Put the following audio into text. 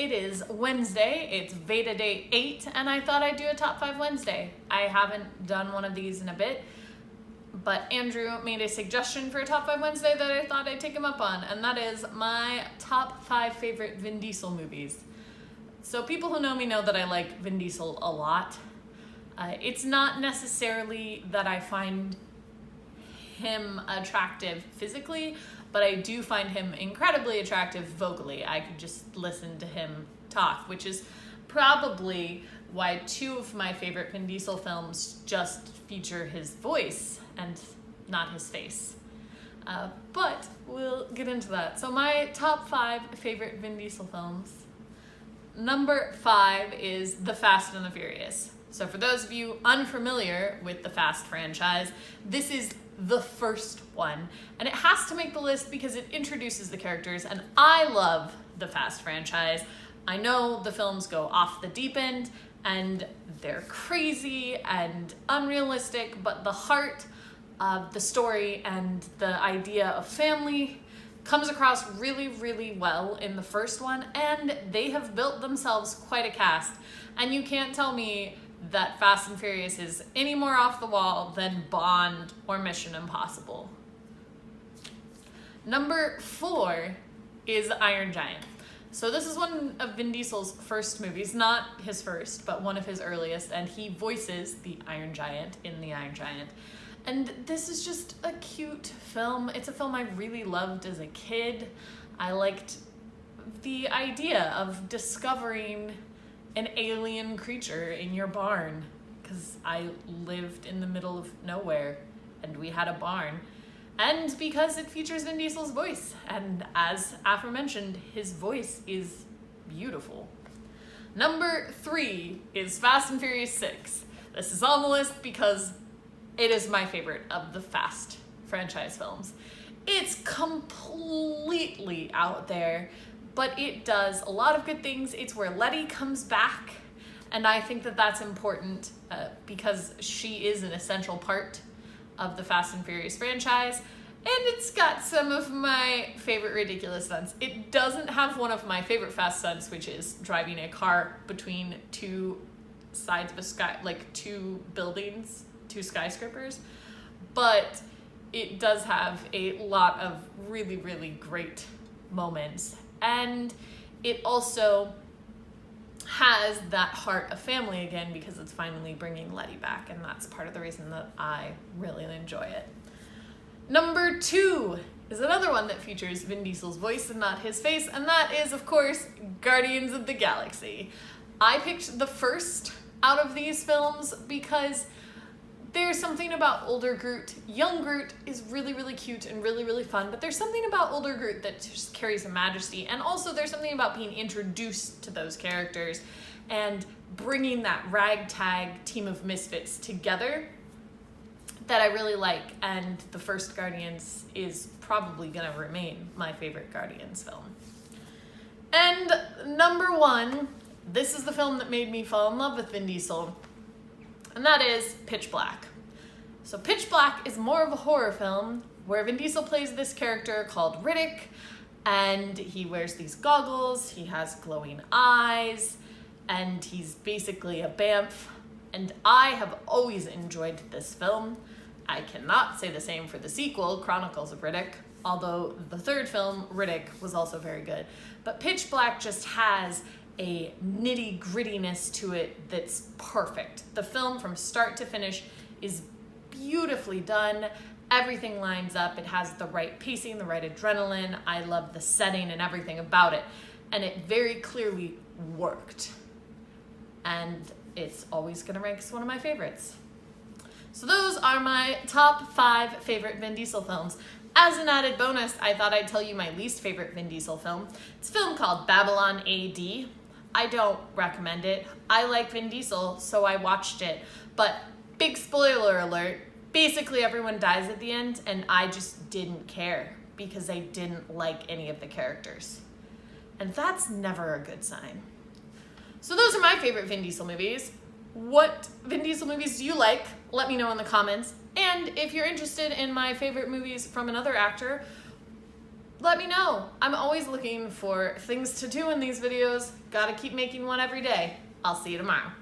it is Wednesday, it's Veda Day 8, and I thought I'd do a Top 5 Wednesday. I haven't done one of these in a bit, but Andrew made a suggestion for a Top 5 Wednesday that I thought I'd take him up on, and that is my top 5 favorite Vin Diesel movies. So people who know me know that I like Vin Diesel a lot. It's not necessarily that I find him attractive physically, but I do find him incredibly attractive vocally. I could just listen to him talk, which is probably why 2 of my favorite Vin Diesel films just feature his voice and not his face. But we'll get into that. So my top 5 favorite Vin Diesel films. Number 5 is The Fast and the Furious. So for those of you unfamiliar with the Fast franchise, this is the first one, and it has to make the list because it introduces the characters, and I love the Fast franchise. I know the films go off the deep end and they're crazy and unrealistic, but the heart of the story and the idea of family comes across really, really well in the first one, and they have built themselves quite a cast, and you can't tell me that Fast and Furious is any more off the wall than Bond or Mission Impossible. Number 4 is Iron Giant. So this is one of Vin Diesel's first movies, not his first, but one of his earliest, and he voices the Iron Giant in The Iron Giant. And this is just a cute film. It's a film I really loved as a kid. I liked the idea of discovering an alien creature in your barn, because I lived in the middle of nowhere and we had a barn, and because it features Vin Diesel's voice, and as aforementioned, his voice is beautiful. Number 3 is Fast and Furious 6. This is on the list because it is my favorite of the Fast franchise films. It's completely out there, but it does a lot of good things. It's where Letty comes back, and I think that that's important because she is an essential part of the Fast and Furious franchise, and it's got some of my favorite ridiculous stunts. It doesn't have one of my favorite fast stunts, which is driving a car between 2 sides of a sky, like 2 buildings, 2 skyscrapers, but it does have a lot of really, really great moments. And it also has that heart of family again because it's finally bringing Letty back, and that's part of the reason that I really enjoy it. Number 2 is another one that features Vin Diesel's voice and not his face, and that is, of course, Guardians of the Galaxy. I picked the first out of these films because there's something about older Groot. Young Groot is really, really cute and really, really fun, but there's something about older Groot that just carries a majesty, and also there's something about being introduced to those characters and bringing that ragtag team of misfits together that I really like, and the first Guardians is probably gonna remain my favorite Guardians film. And number 1, this is the film that made me fall in love with Vin Diesel, and that is Pitch Black. So Pitch Black is more of a horror film where Vin Diesel plays this character called Riddick, and he wears these goggles, he has glowing eyes, and he's basically a BAMF, and I have always enjoyed this film. I cannot say the same for the sequel, Chronicles of Riddick, although the 3rd film, Riddick, was also very good. But Pitch Black just has a nitty-grittiness to it that's perfect. The film from start to finish is beautifully done. Everything lines up. It has the right pacing, the right adrenaline. I love the setting and everything about it. And it very clearly worked. And it's always gonna rank as one of my favorites. So those are my top 5 favorite Vin Diesel films. As an added bonus, I thought I'd tell you my least favorite Vin Diesel film. It's a film called Babylon AD. I don't recommend it. I like Vin Diesel, so I watched it. But big spoiler alert, basically everyone dies at the end, and I just didn't care because I didn't like any of the characters. And that's never a good sign. So those are my favorite Vin Diesel movies. What Vin Diesel movies do you like? Let me know in the comments. And if you're interested in my favorite movies from another actor, let me know. I'm always looking for things to do in these videos. Gotta keep making one every day. I'll see you tomorrow.